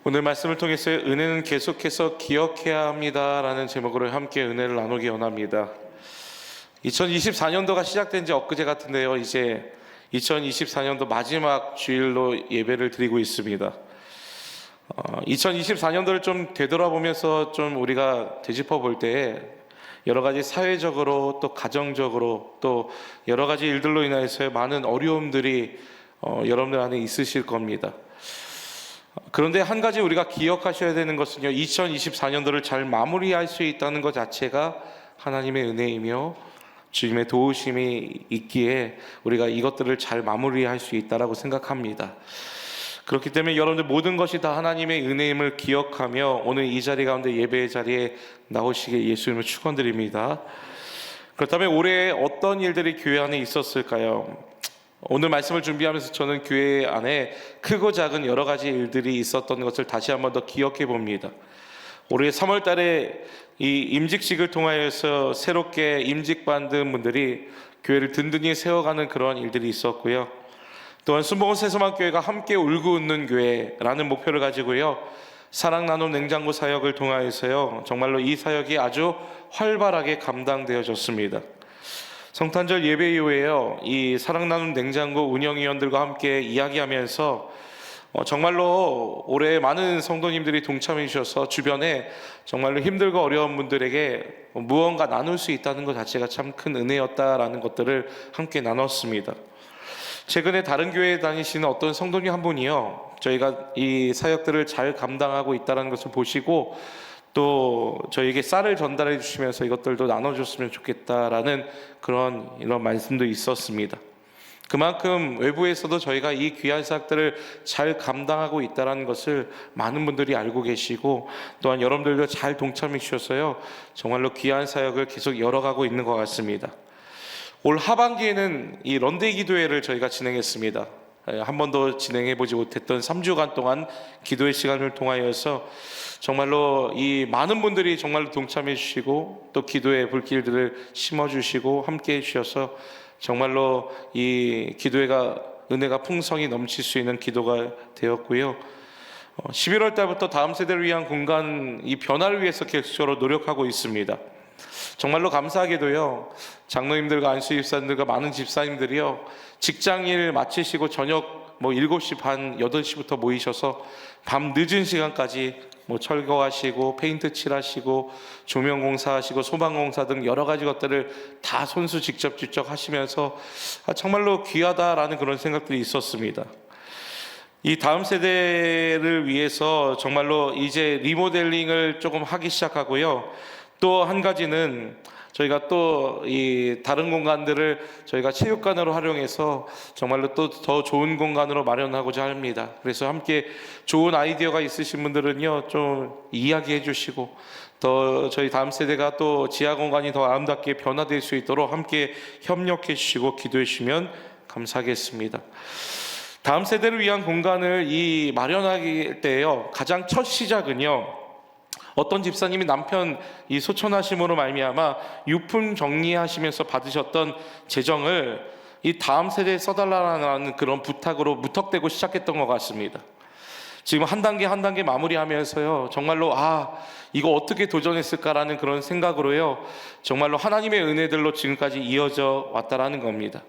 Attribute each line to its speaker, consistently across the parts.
Speaker 1: 오늘 말씀을 통해서 은혜는 계속해서 기억해야 합니다라는 제목으로 함께 은혜를 나누기 원합니다. 2024년도가 시작된 지 엊그제 같은데요. 이제 2024년도 마지막 주일로 예배를 드리고 있습니다. 2024년도를 좀 되돌아보면서 좀 우리가 되짚어 볼 때에 여러 가지 사회적으로 또 가정적으로 또 여러 가지 일들로 인해서 많은 어려움들이 여러분들 안에 있으실 겁니다. 그런데 한 가지 우리가 기억하셔야 되는 것은요, 2024년도를 잘 마무리할 수 있다는 것 자체가 하나님의 은혜이며 주님의 도우심이 있기에 우리가 이것들을 잘 마무리할 수 있다라고 생각합니다. 그렇기 때문에 여러분들 모든 것이 다 하나님의 은혜임을 기억하며 오늘 이 자리 가운데 예배의 자리에 나오시게 예수님을 축원드립니다. 그렇다면 올해 어떤 일들이 교회 안에 있었을까요? 오늘 말씀을 준비하면서 저는 교회 안에 크고 작은 여러 가지 일들이 있었던 것을 다시 한번 더 기억해 봅니다. 올해 3월 달에 이 임직식을 통하여서 새롭게 임직받은 분들이 교회를 든든히 세워가는 그러한 일들이 있었고요. 또한 순복음 새소망교회가 함께 울고 웃는 교회라는 목표를 가지고요, 사랑 나눔 냉장고 사역을 통하여서요, 정말로 이 사역이 아주 활발하게 감당되어졌습니다. 성탄절 예배 이후에요, 이 사랑 나눔 냉장고 운영위원들과 함께 이야기하면서 정말로 올해 많은 성도님들이 동참해 주셔서 주변에 정말로 힘들고 어려운 분들에게 무언가 나눌 수 있다는 것 자체가 참 큰 은혜였다라는 것들을 함께 나눴습니다. 최근에 다른 교회에 다니시는 어떤 성도님 한 분이요, 저희가 이 사역들을 잘 감당하고 있다는 것을 보시고 또 저에게 쌀을 전달해 주시면서 이것들도 나눠줬으면 좋겠다라는 이런 말씀도 있었습니다. 그만큼 외부에서도 저희가 이 귀한 사역들을 잘 감당하고 있다는 것을 많은 분들이 알고 계시고, 또한 여러분들도 잘 동참해 주셔서요, 정말로 귀한 사역을 계속 열어가고 있는 것 같습니다. 올 하반기에는 이 런데이 기도회를 저희가 진행했습니다. 한 번도 진행해 보지 못했던 3주간 동안 기도의 시간을 통하여서 정말로 이 많은 분들이 정말로 동참해 주시고 또 기도의 불길들을 심어 주시고 함께 해 주셔서 정말로 이 기도회가 은혜가 풍성히 넘칠 수 있는 기도가 되었고요. 11월 달부터 다음 세대를 위한 공간 이 변화를 위해서 계속적으로 노력하고 있습니다. 정말로 감사하게도요, 장로님들과 안수 집사님들과 많은 집사님들이요, 직장일 마치시고 저녁 7시 반, 8시부터 모이셔서 밤 늦은 시간까지 철거하시고 페인트 칠하시고 조명 공사하시고 소방 공사 등 여러 가지 것들을 다 손수 직접 하시면서 정말로 귀하다라는 그런 생각들이 있었습니다. 이 다음 세대를 위해서 정말로 이제 리모델링을 조금 하기 시작하고요. 또 한 가지는 저희가 또 이 다른 공간들을 저희가 체육관으로 활용해서 정말로 또 더 좋은 공간으로 마련하고자 합니다. 그래서 함께 좋은 아이디어가 있으신 분들은요, 좀 이야기해 주시고 더 저희 다음 세대가 또 지하 공간이 더 아름답게 변화될 수 있도록 함께 협력해 주시고 기도해 주시면 감사하겠습니다. 다음 세대를 위한 공간을 마련하기 때요, 가장 첫 시작은요, 어떤 집사님이 남편 이 소천하심으로 말미암아 유품 정리하시면서 받으셨던 재정을 이 다음 세대에 써달라는 그런 부탁으로 무턱대고 시작했던 것 같습니다. 지금 한 단계 한 단계 마무리하면서요, 정말로 이거 어떻게 도전했을까라는 그런 생각으로요, 정말로 하나님의 은혜들로 지금까지 이어져 왔다라는 겁니다.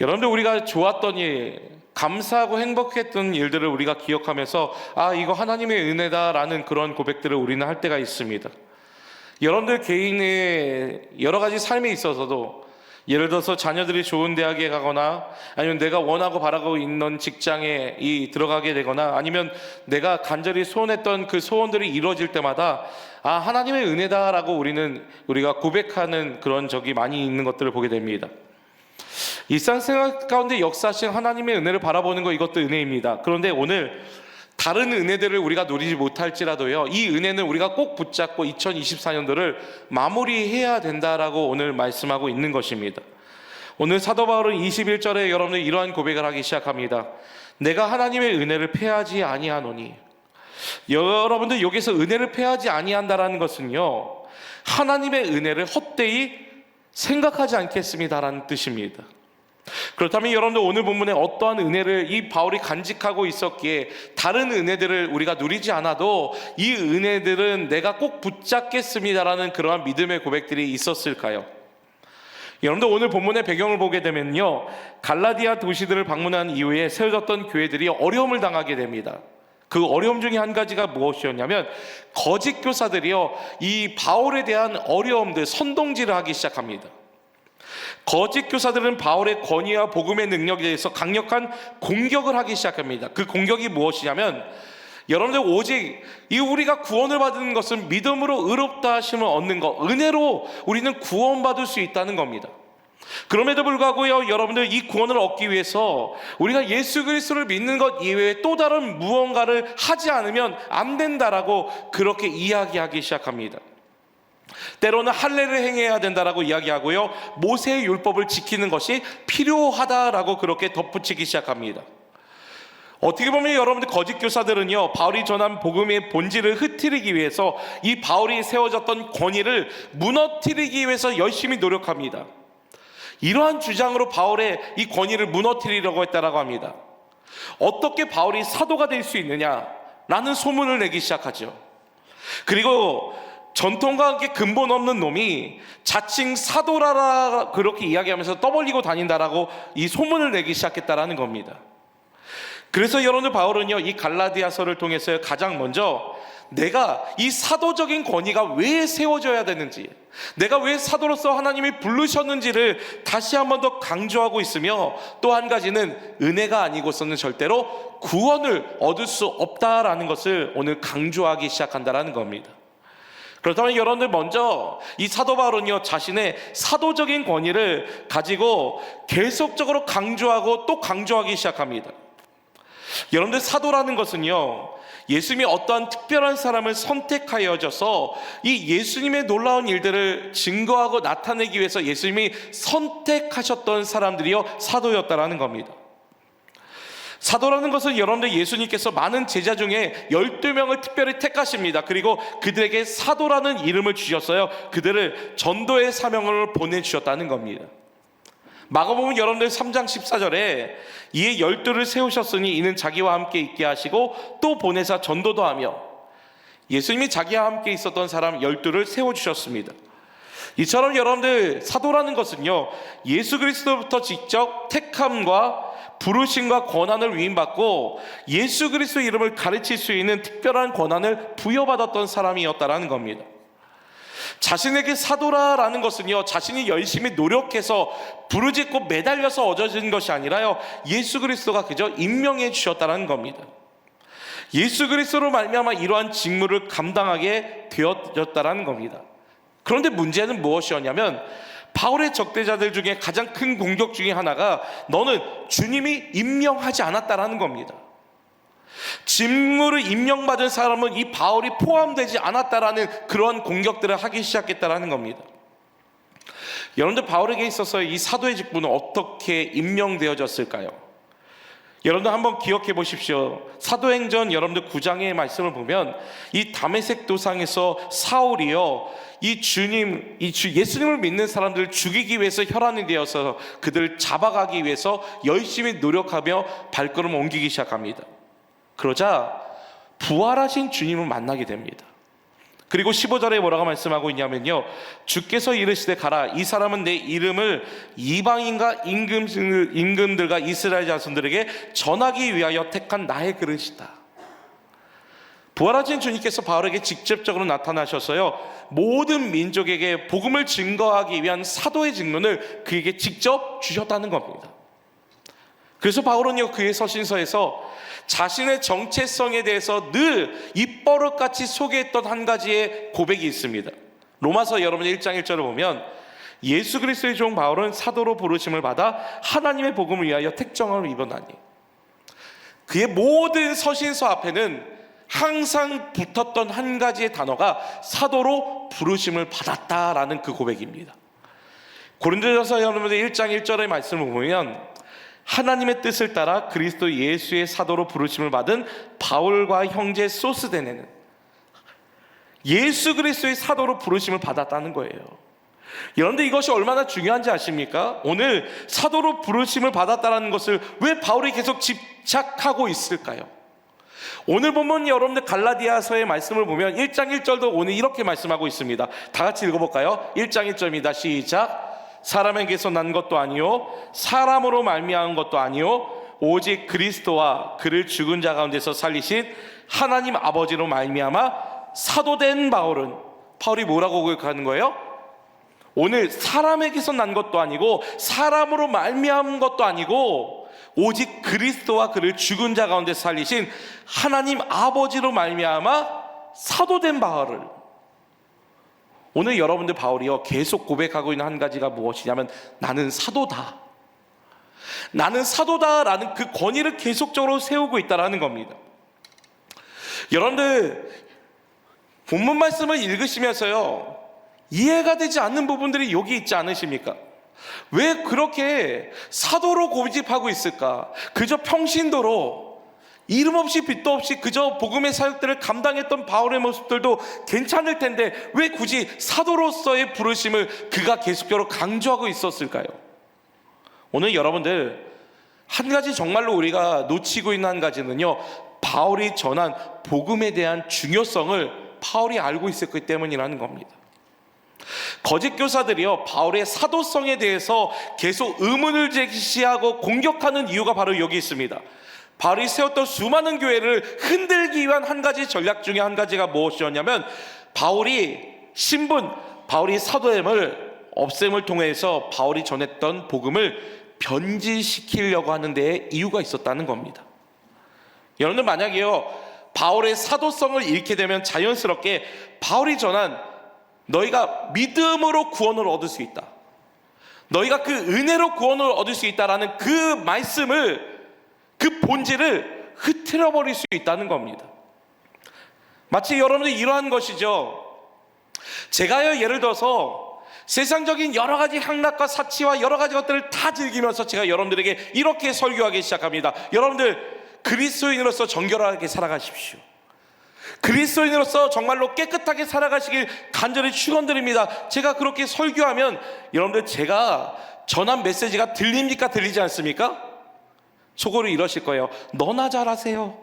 Speaker 1: 여러분들, 우리가 좋았던 일, 감사하고 행복했던 일들을 우리가 기억하면서 이거 하나님의 은혜다라는 그런 고백들을 우리는 할 때가 있습니다. 여러분들 개인의 여러 가지 삶에 있어서도, 예를 들어서 자녀들이 좋은 대학에 가거나 아니면 내가 원하고 바라고 있는 직장에 들어가게 되거나 아니면 내가 간절히 소원했던 그 소원들이 이루어질 때마다 하나님의 은혜다라고 우리가 고백하는 그런 적이 많이 있는 것들을 보게 됩니다. 일상생활 가운데 역사하신 하나님의 은혜를 바라보는 것, 이것도 은혜입니다. 그런데 오늘 다른 은혜들을 우리가 누리지 못할지라도요, 이 은혜는 우리가 꼭 붙잡고 2024년도를 마무리해야 된다라고 오늘 말씀하고 있는 것입니다. 오늘 사도 바울은 21절에 여러분들 이러한 고백을 하기 시작합니다. 내가 하나님의 은혜를 패하지 아니하노니. 여러분들, 여기서 은혜를 패하지 아니한다라는 것은요, 하나님의 은혜를 헛되이 생각하지 않겠습니다라는 뜻입니다. 그렇다면 여러분들 오늘 본문에 어떠한 은혜를 이 바울이 간직하고 있었기에 다른 은혜들을 우리가 누리지 않아도 이 은혜들은 내가 꼭 붙잡겠습니다라는 그러한 믿음의 고백들이 있었을까요? 여러분들 오늘 본문의 배경을 보게 되면요, 갈라디아 도시들을 방문한 이후에 세워졌던 교회들이 어려움을 당하게 됩니다. 그 어려움 중에 한 가지가 무엇이었냐면 거짓 교사들이요, 이 바울에 대한 어려움들, 선동질을 하기 시작합니다. 거짓 교사들은 바울의 권위와 복음의 능력에 대해서 강력한 공격을 하기 시작합니다. 그 공격이 무엇이냐면, 여러분들 오직 이 우리가 구원을 받는 것은 믿음으로 의롭다 하심을 얻는 것, 은혜로 우리는 구원받을 수 있다는 겁니다. 그럼에도 불구하고요, 여러분들 이 구원을 얻기 위해서 우리가 예수 그리스도를 믿는 것 이외에 또 다른 무언가를 하지 않으면 안 된다라고 그렇게 이야기하기 시작합니다. 때로는 할례를 행해야 된다라고 이야기하고요, 모세의 율법을 지키는 것이 필요하다라고 그렇게 덧붙이기 시작합니다. 어떻게 보면 여러분들 거짓 교사들은요, 바울이 전한 복음의 본질을 흐트리기 위해서 이 바울이 세워졌던 권위를 무너뜨리기 위해서 열심히 노력합니다. 이러한 주장으로 바울의 이 권위를 무너뜨리려고 했다라고 합니다. 어떻게 바울이 사도가 될 수 있느냐라는 소문을 내기 시작하죠. 그리고 전통과 함께 근본 없는 놈이 자칭 사도라라 그렇게 이야기하면서 떠벌리고 다닌다라고 이 소문을 내기 시작했다라는 겁니다. 그래서 여러분들 바울은요, 이 갈라디아서를 통해서 가장 먼저 내가 이 사도적인 권위가 왜 세워져야 되는지, 내가 왜 사도로서 하나님이 부르셨는지를 다시 한 번 더 강조하고 있으며, 또 한 가지는 은혜가 아니고서는 절대로 구원을 얻을 수 없다라는 것을 오늘 강조하기 시작한다라는 겁니다. 그렇다면 여러분들 먼저 이 사도 바울은요, 자신의 사도적인 권위를 가지고 계속적으로 강조하고 또 강조하기 시작합니다. 여러분들 사도라는 것은요, 예수님이 어떠한 특별한 사람을 선택하여져서 이 예수님의 놀라운 일들을 증거하고 나타내기 위해서 예수님이 선택하셨던 사람들이요, 사도였다라는 겁니다. 사도라는 것은 여러분들 예수님께서 많은 제자 중에 12명을 특별히 택하십니다. 그리고 그들에게 사도라는 이름을 주셨어요. 그들을 전도의 사명을 보내주셨다는 겁니다. 마가복음 여러분들 3장 14절에 이에 12를 세우셨으니 이는 자기와 함께 있게 하시고 또 보내사 전도도 하며, 예수님이 자기와 함께 있었던 사람 12를 세워주셨습니다. 이처럼 여러분들 사도라는 것은요, 예수 그리스도부터 직접 택함과 부르심과 권한을 위임받고 예수 그리스도 이름을 가르칠 수 있는 특별한 권한을 부여받았던 사람이었다라는 겁니다. 자신에게 사도라라는 것은요, 자신이 열심히 노력해서 부르짖고 매달려서 얻어진 것이 아니라요, 예수 그리스도가 그저 임명해 주셨다는 겁니다. 예수 그리스도로 말미암아 이러한 직무를 감당하게 되어졌다는 겁니다. 그런데 문제는 무엇이었냐면, 바울의 적대자들 중에 가장 큰 공격 중에 하나가 너는 주님이 임명하지 않았다라는 겁니다. 직무를 임명받은 사람은 이 바울이 포함되지 않았다라는 그러한 공격들을 하기 시작했다라는 겁니다. 여러분들 바울에게 있어서 이 사도의 직분은 어떻게 임명되어졌을까요? 여러분들 한번 기억해 보십시오. 사도행전 여러분들 9장의 말씀을 보면 이 다메섹 도상에서 사울이요, 예수님을 믿는 사람들을 죽이기 위해서 혈안이 되어서 그들을 잡아가기 위해서 열심히 노력하며 발걸음을 옮기기 시작합니다. 그러자 부활하신 주님을 만나게 됩니다. 그리고 15절에 뭐라고 말씀하고 있냐면요, 주께서 이르시되 가라, 이 사람은 내 이름을 이방인과 임금들과 이스라엘 자손들에게 전하기 위하여 택한 나의 그릇이다. 부활하신 주님께서 바울에게 직접적으로 나타나셔서요, 모든 민족에게 복음을 증거하기 위한 사도의 직분을 그에게 직접 주셨다는 겁니다. 그래서 바울은요, 그의 서신서에서 자신의 정체성에 대해서 늘 입버릇같이 소개했던 한 가지의 고백이 있습니다. 로마서 여러분 1장 1절을 보면 예수 그리스도의 종 바울은 사도로 부르심을 받아 하나님의 복음을 위하여 택정함을 입었나니, 그의 모든 서신서 앞에는 항상 붙었던 한 가지의 단어가 사도로 부르심을 받았다라는 그 고백입니다. 고린도전서 여러분들 1장 1절의 말씀을 보면 하나님의 뜻을 따라 그리스도 예수의 사도로 부르심을 받은 바울과 형제 소스데네는 예수 그리스도의 사도로 부르심을 받았다는 거예요. 여러분들 이것이 얼마나 중요한지 아십니까? 오늘 사도로 부르심을 받았다는 것을 왜 바울이 계속 집착하고 있을까요? 오늘 보면 여러분들 갈라디아서의 말씀을 보면 1장 1절도 오늘 이렇게 말씀하고 있습니다. 다 같이 읽어볼까요? 1장 1절입니다. 시작. 사람에게서 난 것도 아니요 사람으로 말미암은 것도 아니요 오직 그리스도와 그를 죽은 자 가운데서 살리신 하나님 아버지로 말미암아 사도된 바울이 뭐라고 고백하는 거예요? 오늘 사람에게서 난 것도 아니고 사람으로 말미암은 것도 아니고 오직 그리스도와 그를 죽은 자 가운데 살리신 하나님 아버지로 말미암아 사도된 바울을, 오늘 여러분들 바울이요 계속 고백하고 있는 한 가지가 무엇이냐면 나는 사도다, 나는 사도다라는 그 권위를 계속적으로 세우고 있다는 겁니다. 여러분들 본문 말씀을 읽으시면서요 이해가 되지 않는 부분들이 여기 있지 않으십니까? 왜 그렇게 사도로 고집하고 있을까? 그저 평신도로 이름 없이 빛도 없이 그저 복음의 사역들을 감당했던 바울의 모습들도 괜찮을 텐데 왜 굳이 사도로서의 부르심을 그가 계속적으로 강조하고 있었을까요? 오늘 여러분들 한 가지 정말로 우리가 놓치고 있는 한 가지는요, 바울이 전한 복음에 대한 중요성을 바울이 알고 있었기 때문이라는 겁니다. 거짓 교사들이요 바울의 사도성에 대해서 계속 의문을 제기하고 공격하는 이유가 바로 여기 있습니다. 바울이 세웠던 수많은 교회를 흔들기 위한 한 가지 전략 중에 한 가지가 무엇이었냐면 바울이 사도됨을 없앰을 통해서 바울이 전했던 복음을 변질시키려고 하는 데에 이유가 있었다는 겁니다. 여러분들 만약에요 바울의 사도성을 잃게 되면 자연스럽게 바울이 전한 너희가 믿음으로 구원을 얻을 수 있다, 너희가 그 은혜로 구원을 얻을 수 있다라는 그 말씀을, 그 본질을 흐트려 버릴 수 있다는 겁니다. 마치 여러분들이 이러한 것이죠. 제가요 예를 들어서 세상적인 여러 가지 향락과 사치와 여러 가지 것들을 다 즐기면서 제가 여러분들에게 이렇게 설교하기 시작합니다. 여러분들 그리스도인으로서 정결하게 살아가십시오, 그리스도인으로서 정말로 깨끗하게 살아가시길 간절히 축원드립니다. 제가 그렇게 설교하면 여러분들 제가 전한 메시지가 들립니까? 들리지 않습니까? 속으로 이러실 거예요. 너나 잘하세요.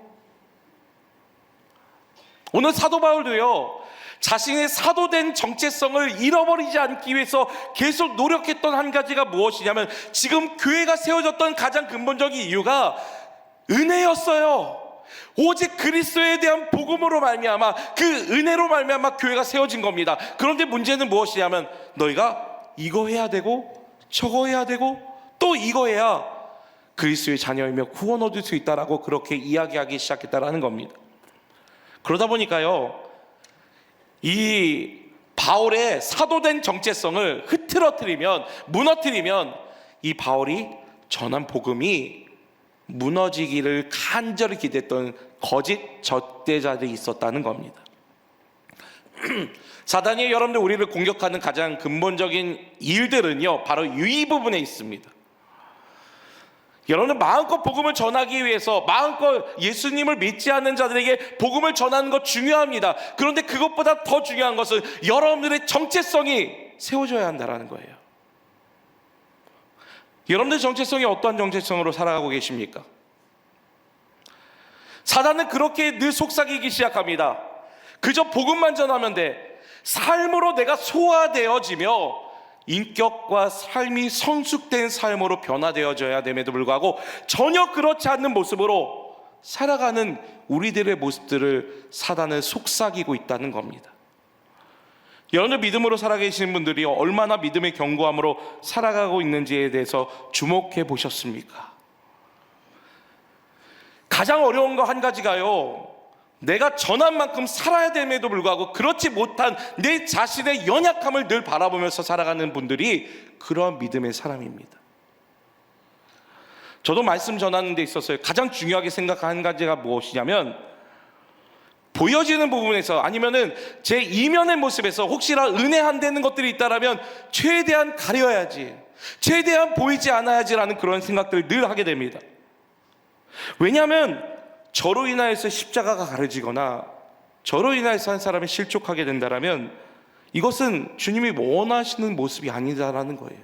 Speaker 1: 오늘 사도 바울도요 자신의 사도된 정체성을 잃어버리지 않기 위해서 계속 노력했던 한 가지가 무엇이냐면 지금 교회가 세워졌던 가장 근본적인 이유가 은혜였어요. 오직 그리스도에 대한 복음으로 말미암아 그 은혜로 말미암아 교회가 세워진 겁니다. 그런데 문제는 무엇이냐면 너희가 이거 해야 되고 저거 해야 되고 또 이거 해야 그리스도의 자녀이며 구원 얻을 수 있다라고 그렇게 이야기하기 시작했다라는 겁니다. 그러다 보니까요 이 바울의 사도된 정체성을 무너뜨리면 이 바울이 전한 복음이 무너지기를 간절히 기대했던 거짓 적대자들이 있었다는 겁니다. 사단이 여러분들 우리를 공격하는 가장 근본적인 일들은요 바로 이 부분에 있습니다. 여러분들 마음껏 복음을 전하기 위해서 마음껏 예수님을 믿지 않는 자들에게 복음을 전하는 것 중요합니다. 그런데 그것보다 더 중요한 것은 여러분들의 정체성이 세워져야 한다는 거예요. 여러분들 정체성이 어떠한 정체성으로 살아가고 계십니까? 사단은 그렇게 늘 속삭이기 시작합니다. 그저 복음만 전하면 돼. 삶으로 내가 소화되어지며 인격과 삶이 성숙된 삶으로 변화되어져야 됨에도 불구하고 전혀 그렇지 않는 모습으로 살아가는 우리들의 모습들을 사단은 속삭이고 있다는 겁니다. 여러분들 믿음으로 살아계시는 분들이 얼마나 믿음의 견고함으로 살아가고 있는지에 대해서 주목해 보셨습니까? 가장 어려운 거 한 가지가요 내가 전한 만큼 살아야 됨에도 불구하고 그렇지 못한 내 자신의 연약함을 늘 바라보면서 살아가는 분들이 그러한 믿음의 사람입니다. 저도 말씀 전하는 데 있어서 가장 중요하게 생각한 한 가지가 무엇이냐면 보여지는 부분에서 아니면은 제 이면의 모습에서 혹시나 은혜 안 되는 것들이 있다라면 최대한 가려야지, 최대한 보이지 않아야지라는 그런 생각들을 늘 하게 됩니다. 왜냐하면 저로 인하여서 십자가가 가려지거나 저로 인하여서 한 사람이 실족하게 된다라면 이것은 주님이 원하시는 모습이 아니다라는 거예요.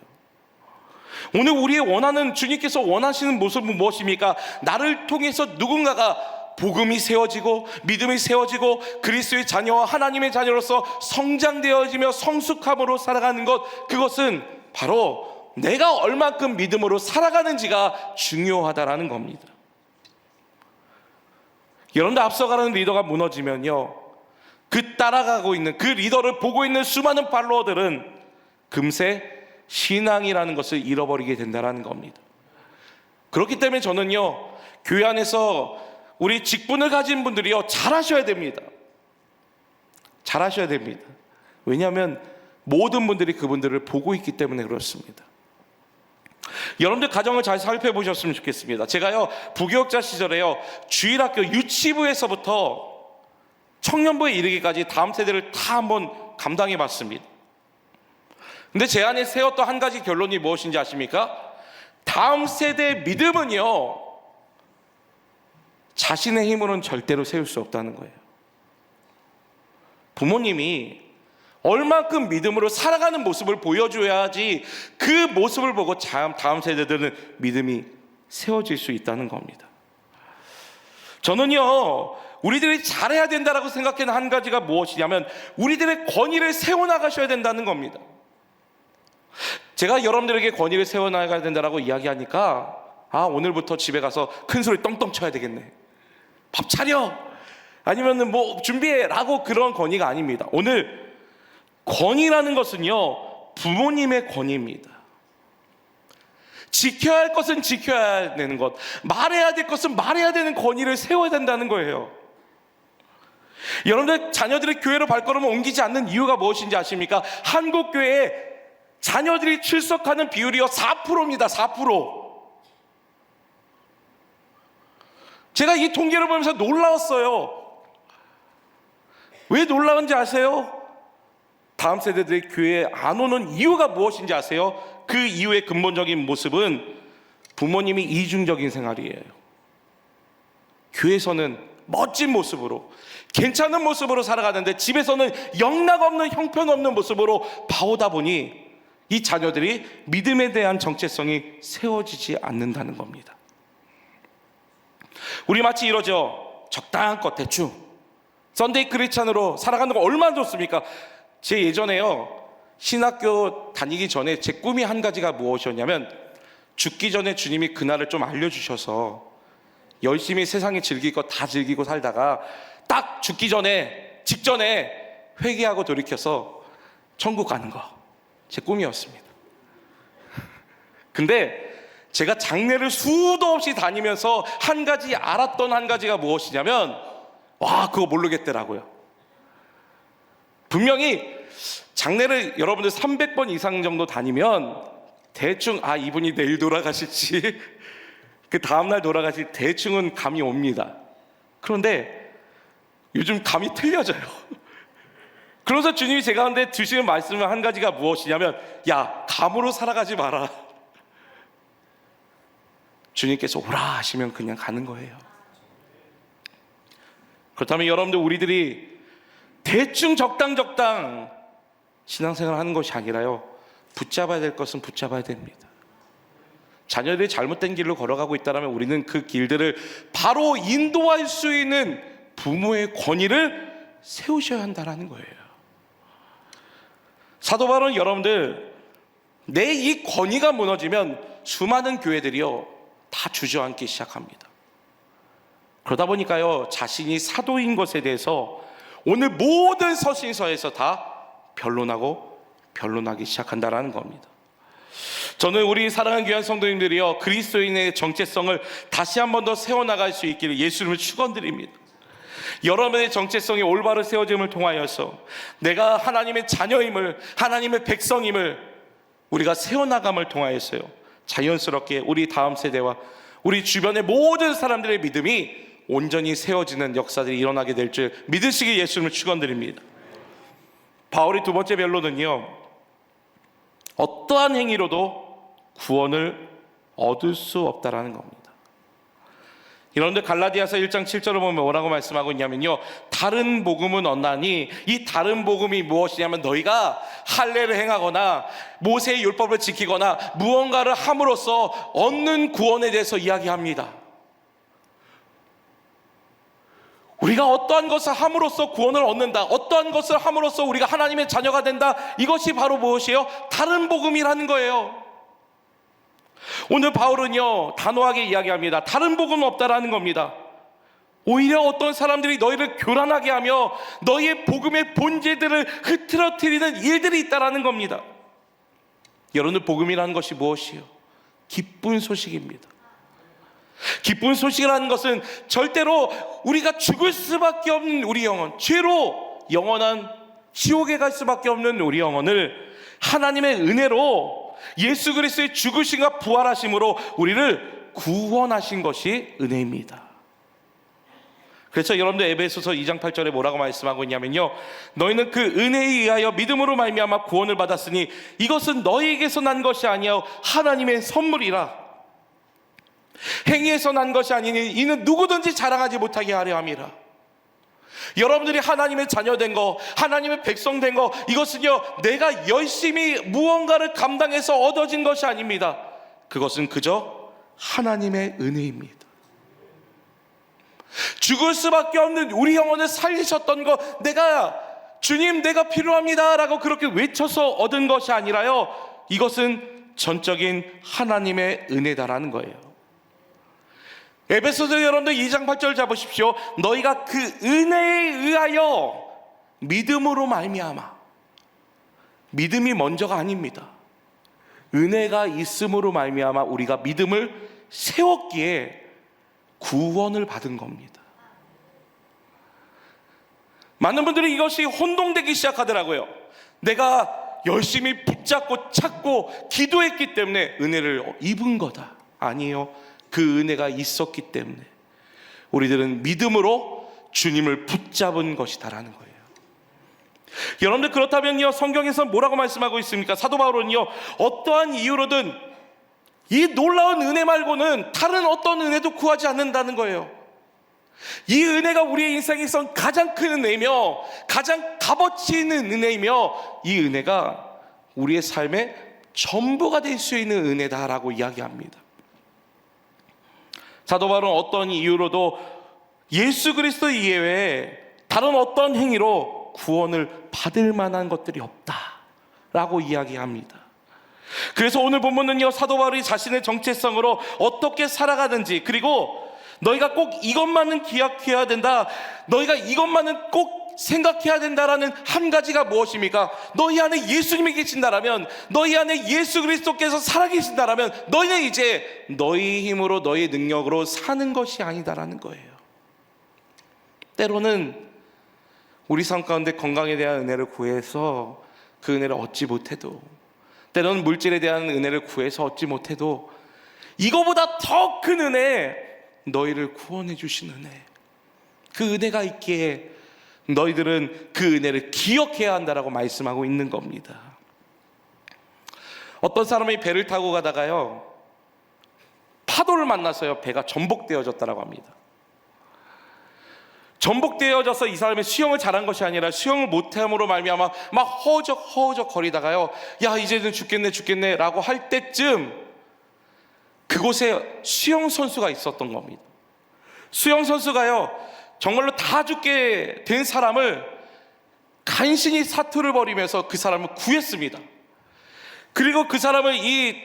Speaker 1: 오늘 우리의 원하는, 주님께서 원하시는 모습은 무엇입니까? 나를 통해서 누군가가 복음이 세워지고 믿음이 세워지고 그리스도의 자녀와 하나님의 자녀로서 성장되어지며 성숙함으로 살아가는 것, 그것은 바로 내가 얼만큼 믿음으로 살아가는지가 중요하다라는 겁니다. 여러분들, 앞서가는 리더가 무너지면요, 그 따라가고 있는, 그 리더를 보고 있는 수많은 팔로워들은 금세 신앙이라는 것을 잃어버리게 된다는 겁니다. 그렇기 때문에 저는요, 교회 안에서 우리 직분을 가진 분들이요, 잘하셔야 됩니다. 잘하셔야 됩니다. 왜냐하면 모든 분들이 그분들을 보고 있기 때문에 그렇습니다. 여러분들 가정을 잘 살펴보셨으면 좋겠습니다. 제가요, 부교육자 시절에요, 주일학교 유치부에서부터 청년부에 이르기까지 다음 세대를 다 한번 감당해 봤습니다. 근데 제 안에 세웠던 한 가지 결론이 무엇인지 아십니까? 다음 세대의 믿음은요, 자신의 힘으로는 절대로 세울 수 없다는 거예요. 부모님이 얼만큼 믿음으로 살아가는 모습을 보여줘야지 그 모습을 보고 다음 세대들은 믿음이 세워질 수 있다는 겁니다. 저는요, 우리들이 잘해야 된다라고 생각하는 한 가지가 무엇이냐면 우리들의 권위를 세워나가셔야 된다는 겁니다. 제가 여러분들에게 권위를 세워나가야 된다라고 이야기하니까, 오늘부터 집에 가서 큰 소리 떵떵 쳐야 되겠네, 밥 차려, 아니면은 뭐 준비해 라고, 그런 권위가 아닙니다. 오늘 권위라는 것은요, 부모님의 권위입니다. 지켜야 할 것은 지켜야 되는 것, 말해야 될 것은 말해야 되는 권위를 세워야 된다는 거예요. 여러분들, 자녀들이 교회로 발걸음을 옮기지 않는 이유가 무엇인지 아십니까? 한국 교회에 자녀들이 출석하는 비율이요, 4%입니다. 4%. 제가 이 통계를 보면서 놀라웠어요. 왜 놀라운지 아세요? 다음 세대들이 교회에 안 오는 이유가 무엇인지 아세요? 그 이유의 근본적인 모습은 부모님이 이중적인 생활이에요. 교회에서는 멋진 모습으로, 괜찮은 모습으로 살아가는데 집에서는 영락없는, 형편없는 모습으로 봐오다 보니 이 자녀들이 믿음에 대한 정체성이 세워지지 않는다는 겁니다. 우리 마치 이러죠. 적당한 것, 대충 썬데이 크리스찬으로 살아가는 거 얼마나 좋습니까? 제 예전에요, 신학교 다니기 전에 제 꿈이 한 가지가 무엇이었냐면, 죽기 전에 주님이 그날을 좀 알려주셔서 열심히 세상에 즐길 거 다 즐기고 살다가 딱 죽기 전에, 직전에 회개하고 돌이켜서 천국 가는 거, 제 꿈이었습니다. 근데 제가 장례를 수도 없이 다니면서 한 가지 알았던 한 가지가 무엇이냐면, 그거 모르겠더라고요. 분명히 장례를 여러분들 300번 이상 정도 다니면 대충 이분이 내일 돌아가실지 그 다음날 돌아가실 대충은 감이 옵니다. 그런데 요즘 감이 틀려져요. 그래서 주님이 제가 한데 주시는 말씀은 한 가지가 무엇이냐면, 야, 감으로 살아가지 마라. 주님께서 오라 하시면 그냥 가는 거예요. 그렇다면 여러분들, 우리들이 대충 적당 신앙생활 하는 것이 아니라요, 붙잡아야 될 것은 붙잡아야 됩니다. 자녀들이 잘못된 길로 걸어가고 있다면 우리는 그 길들을 바로 인도할 수 있는 부모의 권위를 세우셔야 한다는 거예요. 사도 바울은, 여러분들, 내 이 권위가 무너지면 수많은 교회들이요, 다 주저앉기 시작합니다. 그러다 보니까요, 자신이 사도인 것에 대해서 오늘 모든 서신서에서 다 변론하기 시작한다라는 겁니다. 저는 우리 사랑하는 귀한 성도님들이요, 그리스도인의 정체성을 다시 한 번 더 세워나갈 수 있기를 예수님을 축원드립니다. 여러분의 정체성이 올바로 세워짐을 통하여서 내가 하나님의 자녀임을, 하나님의 백성임을 우리가 세워나감을 통하여서요, 자연스럽게 우리 다음 세대와 우리 주변의 모든 사람들의 믿음이 온전히 세워지는 역사들이 일어나게 될 줄 믿으시기 예수님을 축원드립니다. 바울의 두 번째 변론은요, 어떠한 행위로도 구원을 얻을 수 없다라는 겁니다. 여러분들 갈라디아서 1장 7절을 보면 뭐라고 말씀하고 있냐면요, 다른 복음은 없나니 이 다른 복음이 무엇이냐면 너희가 할례를 행하거나 모세의 율법을 지키거나 무언가를 함으로써 얻는 구원에 대해서 이야기합니다. 우리가 어떠한 것을 함으로써 구원을 얻는다, 어떠한 것을 함으로써 우리가 하나님의 자녀가 된다, 이것이 바로 무엇이에요? 다른 복음이라는 거예요. 오늘 바울은요, 단호하게 이야기합니다. 다른 복음은 없다라는 겁니다. 오히려 어떤 사람들이 너희를 교란하게 하며 너희의 복음의 본질들을 흐트러뜨리는 일들이 있다라는 겁니다. 여러분들, 복음이라는 것이 무엇이에요? 기쁜 소식입니다. 기쁜 소식이라는 것은 절대로 우리가 죽을 수밖에 없는 우리 영혼, 죄로 영원한 지옥에 갈 수밖에 없는 우리 영혼을 하나님의 은혜로 예수 그리스도의 죽으심과 부활하심으로 우리를 구원하신 것이 은혜입니다. 그래서 여러분들 에베소서 2장 8절에 뭐라고 말씀하고 있냐면요, 너희는 그 은혜에 의하여 믿음으로 말미암아 구원을 받았으니 이것은 너희에게서 난 것이 아니요 하나님의 선물이라. 행위에서 난 것이 아니니 이는 누구든지 자랑하지 못하게 하려 함이라. 여러분들이 하나님의 자녀된 거, 하나님의 백성 된 거, 이것은요 내가 열심히 무언가를 감당해서 얻어진 것이 아닙니다. 그것은 그저 하나님의 은혜입니다. 죽을 수밖에 없는 우리 영혼을 살리셨던 거, 내가 주님 내가 필요합니다 라고 그렇게 외쳐서 얻은 것이 아니라요, 이것은 전적인 하나님의 은혜다라는 거예요. 에베소서 여러분들 2장 8절 잡으십시오. 너희가 그 은혜에 의하여 믿음으로 말미암아. 믿음이 먼저가 아닙니다. 은혜가 있음으로 말미암아 우리가 믿음을 세웠기에 구원을 받은 겁니다. 많은 분들이 이것이 혼동되기 시작하더라고요. 내가 열심히 붙잡고 찾고 기도했기 때문에 은혜를 입은 거다. 아니에요. 그 은혜가 있었기 때문에 우리들은 믿음으로 주님을 붙잡은 것이다라는 거예요. 여러분들, 그렇다면요, 성경에서 뭐라고 말씀하고 있습니까? 사도 바울은요, 어떠한 이유로든 이 놀라운 은혜 말고는 다른 어떤 은혜도 구하지 않는다는 거예요. 이 은혜가 우리의 인생에선 가장 큰 은혜이며 가장 값어치 있는 은혜이며 이 은혜가 우리의 삶의 전부가 될 수 있는 은혜다라고 이야기합니다. 사도 바울은 어떤 이유로도 예수 그리스도 이외에 다른 어떤 행위로 구원을 받을 만한 것들이 없다라고 이야기합니다. 그래서 오늘 본문은요, 사도 바울이 자신의 정체성으로 어떻게 살아가는지, 그리고 너희가 꼭 이것만은 기억해야 된다, 너희가 이것만은 꼭 생각해야 된다라는 한 가지가 무엇입니까? 너희 안에 예수님이 계신다라면, 너희 안에 예수 그리스도께서 살아계신다라면 너희는 이제 너희 힘으로 너희 능력으로 사는 것이 아니다라는 거예요. 때로는 우리 삶 가운데 건강에 대한 은혜를 구해서 그 은혜를 얻지 못해도, 때로는 물질에 대한 은혜를 구해서 얻지 못해도 이거보다 더 큰 은혜, 너희를 구원해 주신 은혜, 그 은혜가 있기에 너희들은 그 은혜를 기억해야 한다라고 말씀하고 있는 겁니다. 어떤 사람이 배를 타고 가다가요, 파도를 만나서요 배가 전복되어졌다라고 합니다. 전복되어져서 이 사람이 수영을 잘한 것이 아니라 수영을 못함으로 말미암아 막 허우적 거리다가요, 야 이제는 죽겠네 라고 할 때쯤 그곳에 수영 선수가 있었던 겁니다. 수영 선수가요 정말로 다 죽게 된 사람을 간신히 사투를 벌이면서 그 사람을 구했습니다. 그리고 그 사람을 이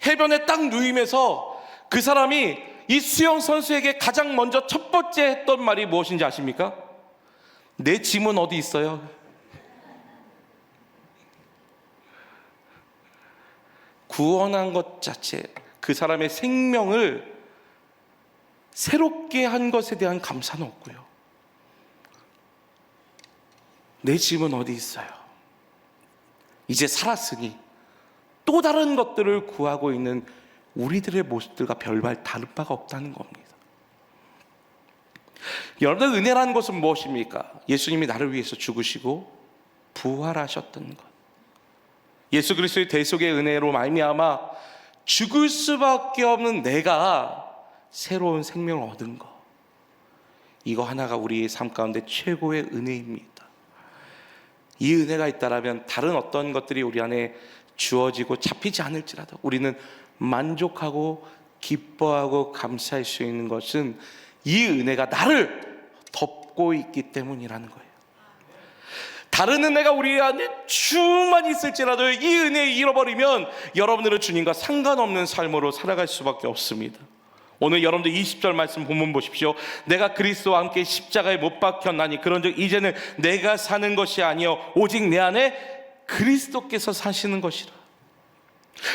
Speaker 1: 해변에 딱 누이면서 그 사람이 이 수영 선수에게 가장 먼저 첫 번째 했던 말이 무엇인지 아십니까? 내 짐은 어디 있어요? 구원한 것 자체, 그 사람의 생명을 새롭게 한 것에 대한 감사는 없고요, 내 짐은 어디 있어요? 이제 살았으니 또 다른 것들을 구하고 있는 우리들의 모습들과 별반 다른 바가 없다는 겁니다. 여러분들, 은혜라는 것은 무엇입니까? 예수님이 나를 위해서 죽으시고 부활하셨던 것, 예수 그리스도의 대속의 은혜로 말미암아 죽을 수밖에 없는 내가 새로운 생명을 얻은 것, 이거 하나가 우리의 삶 가운데 최고의 은혜입니다. 이 은혜가 있다라면 다른 어떤 것들이 우리 안에 주어지고 잡히지 않을지라도 우리는 만족하고 기뻐하고 감사할 수 있는 것은 이 은혜가 나를 덮고 있기 때문이라는 거예요. 다른 은혜가 우리 안에 충만히 있을지라도 이 은혜를 잃어버리면 여러분들은 주님과 상관없는 삶으로 살아갈 수밖에 없습니다. 오늘 여러분들 20절 말씀 본문 보십시오. 내가 그리스도와 함께 십자가에 못 박혔나니 그런즉 이제는 내가 사는 것이 아니요 오직 내 안에 그리스도께서 사시는 것이라.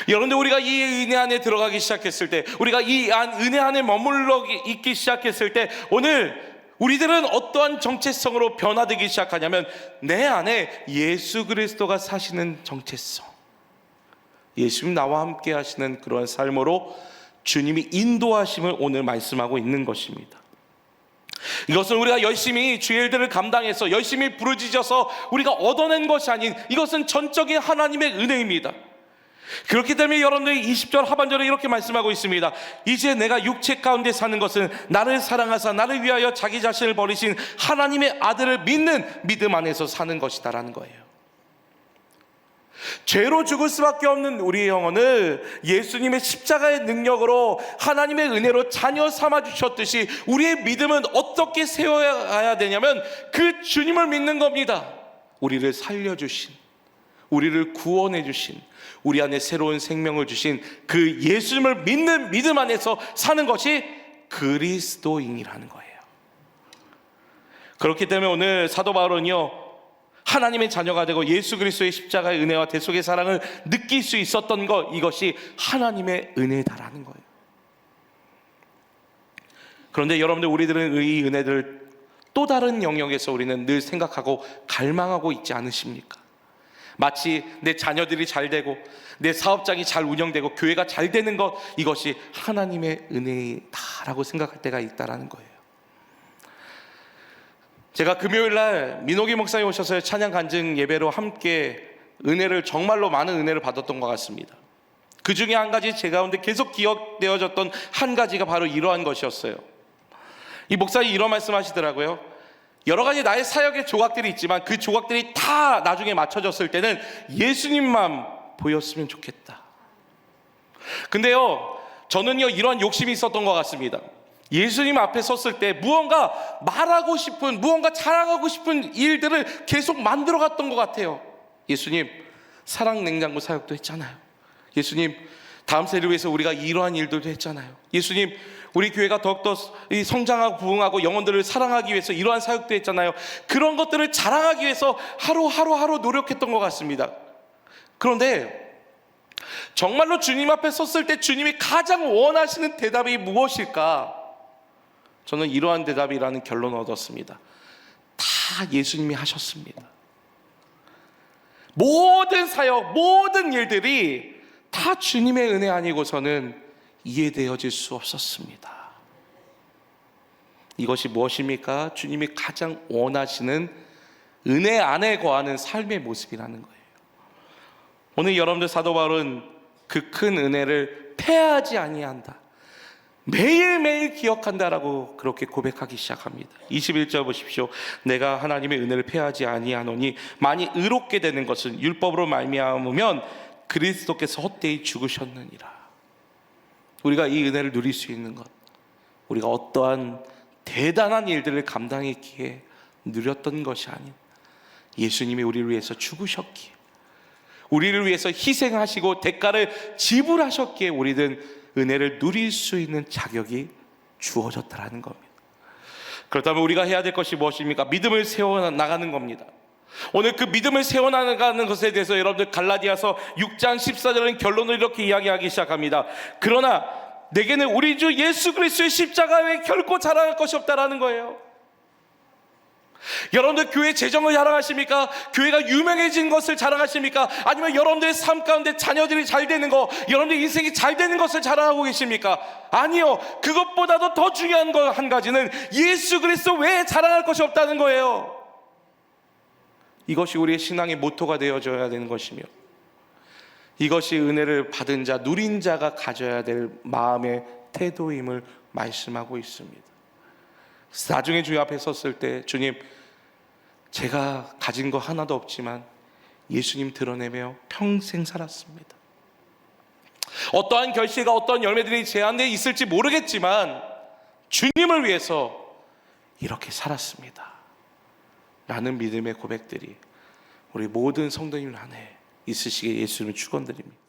Speaker 1: 여러분들, 우리가 이 은혜 안에 들어가기 시작했을 때, 우리가 이 은혜 안에 머물러 있기 시작했을 때, 오늘 우리들은 어떠한 정체성으로 변화되기 시작하냐면 내 안에 예수 그리스도가 사시는 정체성, 예수님 나와 함께 하시는 그런 삶으로 주님이 인도하심을 오늘 말씀하고 있는 것입니다. 이것은 우리가 열심히 주의 일들을 감당해서 열심히 부르짖어서 우리가 얻어낸 것이 아닌, 이것은 전적인 하나님의 은혜입니다. 그렇기 때문에 여러분들이 20절 하반절에 이렇게 말씀하고 있습니다. 이제 내가 육체 가운데 사는 것은 나를 사랑하사 나를 위하여 자기 자신을 버리신 하나님의 아들을 믿는 믿음 안에서 사는 것이다 라는 거예요. 죄로 죽을 수밖에 없는 우리의 영혼을 예수님의 십자가의 능력으로 하나님의 은혜로 자녀 삼아 주셨듯이 우리의 믿음은 어떻게 세워야 되냐면 그 주님을 믿는 겁니다. 우리를 살려주신, 우리를 구원해 주신, 우리 안에 새로운 생명을 주신 그 예수님을 믿는 믿음 안에서 사는 것이 그리스도인이라는 거예요. 그렇기 때문에 오늘 사도 바울은요, 하나님의 자녀가 되고 예수 그리스도의 십자가의 은혜와 대속의 사랑을 느낄 수 있었던 것, 이것이 하나님의 은혜다라는 거예요. 그런데 여러분들, 우리들은 이 은혜들을 또 다른 영역에서 우리는 늘 생각하고 갈망하고 있지 않으십니까? 마치 내 자녀들이 잘 되고 내 사업장이 잘 운영되고 교회가 잘 되는 것, 이것이 하나님의 은혜다라고 생각할 때가 있다라는 거예요. 제가 금요일날 민호기 목사님 오셔서 찬양 간증 예배로 함께 은혜를, 정말로 많은 은혜를 받았던 것 같습니다. 그 중에 한 가지 제 가운데 계속 기억되어졌던 한 가지가 바로 이러한 것이었어요. 이 목사님이 이런 말씀 하시더라고요. 여러 가지 나의 사역의 조각들이 있지만 그 조각들이 다 나중에 맞춰졌을 때는 예수님만 보였으면 좋겠다. 근데요, 저는요 이런 욕심이 있었던 것 같습니다. 예수님 앞에 섰을 때 무언가 말하고 싶은, 무언가 자랑하고 싶은 일들을 계속 만들어갔던 것 같아요. 예수님, 사랑 냉장고 사역도 했잖아요. 예수님, 다음 세대를 위해서 우리가 이러한 일들도 했잖아요. 예수님, 우리 교회가 더욱더 성장하고 부흥하고 영혼들을 사랑하기 위해서 이러한 사역도 했잖아요. 그런 것들을 자랑하기 위해서 하루 노력했던 것 같습니다. 그런데 정말로 주님 앞에 섰을 때 주님이 가장 원하시는 대답이 무엇일까? 저는 이러한 대답이라는 결론을 얻었습니다. 다 예수님이 하셨습니다. 모든 사역, 모든 일들이 다 주님의 은혜 아니고서는 이해되어질 수 없었습니다. 이것이 무엇입니까? 주님이 가장 원하시는 은혜 안에 거하는 삶의 모습이라는 거예요. 오늘 여러분들, 사도 바울은 그 큰 은혜를 패하지 아니한다, 매일매일 기억한다라고 그렇게 고백하기 시작합니다. 21절 보십시오. 내가 하나님의 은혜를 패하지 아니하노니 만일 의롭게 되는 것은 율법으로 말미암으면 그리스도께서 헛되이 죽으셨느니라. 우리가 이 은혜를 누릴 수 있는 것, 우리가 어떠한 대단한 일들을 감당했기에 누렸던 것이 아닌 예수님이 우리를 위해서 죽으셨기에, 우리를 위해서 희생하시고 대가를 지불하셨기에 우리는 은혜를 누릴 수 있는 자격이 주어졌다라는 겁니다. 그렇다면 우리가 해야 될 것이 무엇입니까? 믿음을 세워나가는 겁니다. 오늘 그 믿음을 세워나가는 것에 대해서 여러분들 갈라디아서 6장 14절은 결론을 이렇게 이야기하기 시작합니다. 그러나 내게는 우리 주 예수 그리스도의 십자가 외에 결코 자랑할 것이 없다라는 거예요. 여러분들 교회 재정을 자랑하십니까? 교회가 유명해진 것을 자랑하십니까? 아니면 여러분들의 삶 가운데 자녀들이 잘 되는 거, 여러분들 인생이 잘 되는 것을 자랑하고 계십니까? 아니요, 그것보다도 더 중요한 거 한 가지는 예수 그리스도 외에 자랑할 것이 없다는 거예요. 이것이 우리의 신앙의 모토가 되어져야 되는 것이며, 이것이 은혜를 받은 자, 누린 자가 가져야 될 마음의 태도임을 말씀하고 있습니다. 나중에 주님 앞에 섰을 때 주님, 제가 가진 거 하나도 없지만 예수님 드러내며 평생 살았습니다. 어떠한 결실과 어떠한 열매들이 제 안에 있을지 모르겠지만 주님을 위해서 이렇게 살았습니다 라는 믿음의 고백들이 우리 모든 성도님 안에 있으시게 예수님을 축원드립니다.